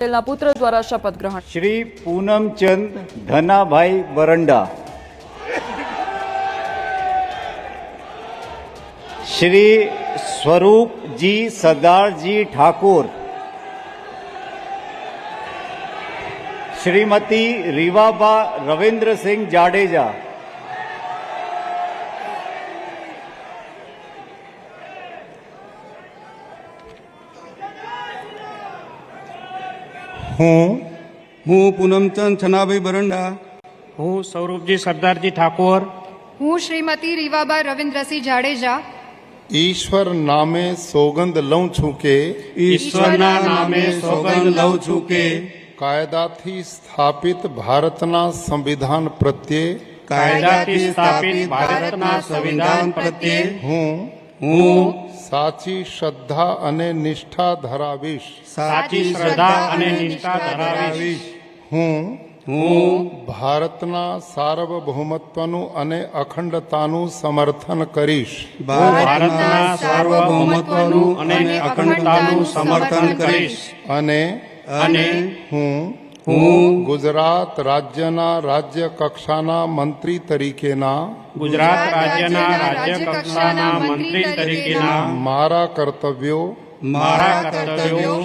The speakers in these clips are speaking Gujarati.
પટેલના પુત્ર દ્વારા શપથ ગ્રહણ। શ્રી પૂનમચંદ ધનાભાઈ બરંડા, શ્રી સ્વરૂપજી સરદારજી ઠાકોર, શ્રીમતી રીવાબા રવિન્દ્રસિંહ જાડેજા, હું પૂનમચંદ છનાભાઈ બરંડા, હું સ્વરૂપજી સરદારજી ઠાકોર, હું શ્રીમતી રીવાબા રવિન્દ્રસિંહ જાડેજા ઈશ્વર નામે સોગંદ લઉં છું કે ઈશ્વરના નામે સોગંદ લઉં છું કે કાયદાથી સ્થાપિત ભારતના સંવિધાન પ્રત્યે કાયદાથી સ્થાપિત ભારતના સંવિધાન પ્રત્યે હું સાચી શ્રદ્ધા અને નિષ્ઠા ધરાવીશ। સાચી શ્રદ્ધા અને નિષ્ઠા ધરાવીશ। હું ભારતના સાર્વભૌમત્વનું અને અખંડતાનું સમર્થન કરીશ। ભારતના સાર્વભૌમત્વનું અને અખંડતાનું સમર્થન કરીશ। અને હું ગુજરાત રાજ્યના રાજ્ય કક્ષાના મંત્રી તરીકેના ગુજરાત રાજ્યના રાજ્ય કક્ષાના મંત્રી તરીકેના મારા કર્તવ્યો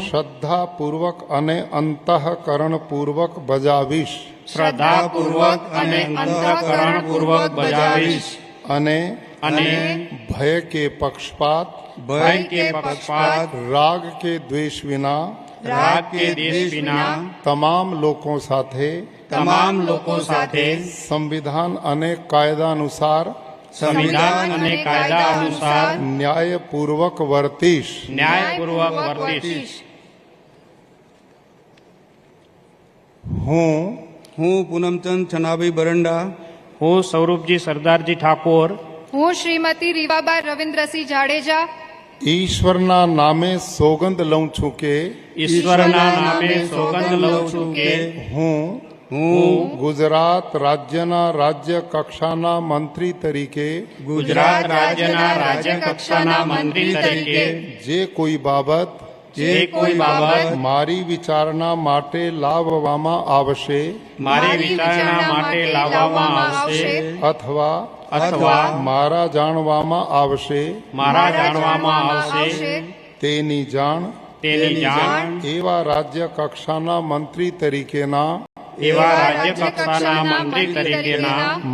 શ્રદ્ધાપૂર્વક અને અંતઃકરણપૂર્વક બજાવીશ। શ્રદ્ધાપૂર્વક અને અંતઃકરણપૂર્વક બજાવીશ। અને ભય કે પક્ષપાત રાગ કે દ્વેષ વિના તમામ લોકો સાથે સંવિધાન અને કાયદા અનુસાર ન્યાયપૂર્વક વર્તીશ। હું પૂનમચંદ છનાભાઈ બરંડા, હું સ્વરૂપજી સરદારજી ઠાકોર, હું શ્રીમતી રીવાબા રવિન્દ્રસિંહ જાડેજા ઈશ્વરના નામે સોગંદ લઉં છું કે ઈશ્વરના નામે સોગંદ લઉં છું કે હું ગુજરાત રાજ્યના રાજ્ય કક્ષાના મંત્રી તરીકે ગુજરાત રાજ્યના રાજ્ય કક્ષાના મંત્રી તરીકે જે કોઈ બાબત મારી વિચારણા માટે લાવવામાં આવશે અથવા મારા જાણવામાં આવશે તેની જાણ એવા રાજ્ય કક્ષાના મંત્રી તરીકેના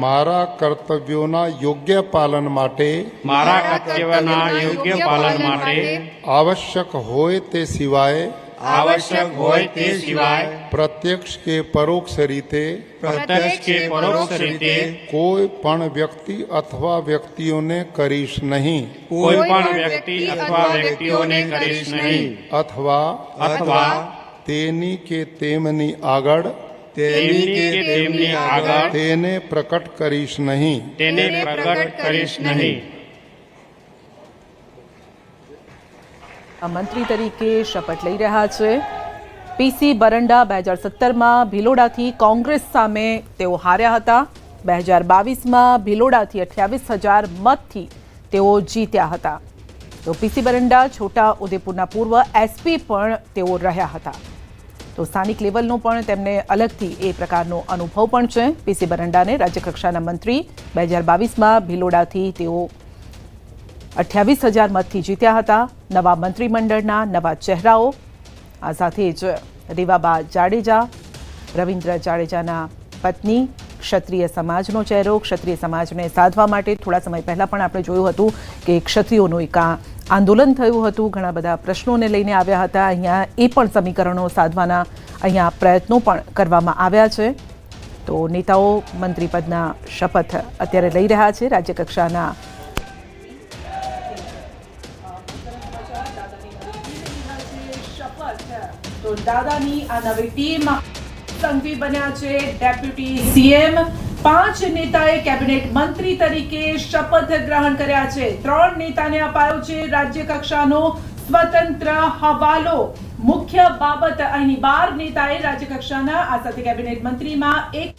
મારા કર્તવ્યોના યોગ્ય પાલન માટે આવશ્યક હોય તે સિવાય પ્રત્યક્ષ કે પરોક્ષ રીતે કોઈ પણ વ્યક્તિ અથવા વ્યક્તિઓને કરીશ નહીં અથવા તેની કે તેમની આગળ તેને પ્રકટ કરીશ નહીં। મંત્રી તરીકે શપથ લઈ રહ્યા છે પીસી બરંડા। 2017માં ભિલોડાથી કોંગ્રેસ સામે તેઓ હાર્યા હતા। 2022માં ભિલોડાથી 28,000 મતથી તેઓ જીત્યા હતા। તો પીસી બરંડા છોટા ઉદેપુરના પૂર્વ એસપી પણ તેઓ રહ્યા હતા। તો સ્થાનિક લેવલનો પણ તેમને અલગથી એ પ્રકારનો અનુભવ પણ છે। પીસી બરંડાને રાજ્યકક્ષાના મંત્રી 2022માં ભિલોડાથી તેઓ 28,000 મતથી જીત્યા હતા। નવા મંત્રીમંડળના નવા ચહેરાઓ, આ સાથે જ રીવાબા જાડેજા, રવિન્દ્ર જાડેજાના પત્ની, ક્ષત્રિય સમાજનો ચહેરો। ક્ષત્રિય સમાજને સાધવા માટે થોડા સમય પહેલાં પણ આપણે જોયું હતું કે ક્ષત્રિયોનું એક આંદોલન થયું હતું, ઘણા બધા પ્રશ્નોને લઈને આવ્યા હતા। અહીંયા એ પણ સમીકરણો સાધવાના અહીંયા પ્રયત્નો પણ કરવામાં આવ્યા છે। તો નેતાઓ મંત્રીપદના શપથ અત્યારે લઈ રહ્યા છે રાજ્યકક્ષાના। તો દાદાની આ નવી ટીમ સંઘવી બન્યા છે ડેપ્યુટી સીએમ। 5 નેતાએ કેબિનેટ મંત્રી તરીકે શપથ ગ્રહણ કર્યા છે। 3 નેતાને અપાયો છે રાજ્ય કક્ષાનો સ્વતંત્ર હવાલો। મુખ્ય બાબત અહીં 12 નેતાએ રાજ્ય કક્ષાના આ સાથે કેબિનેટ મંત્રીમાં એક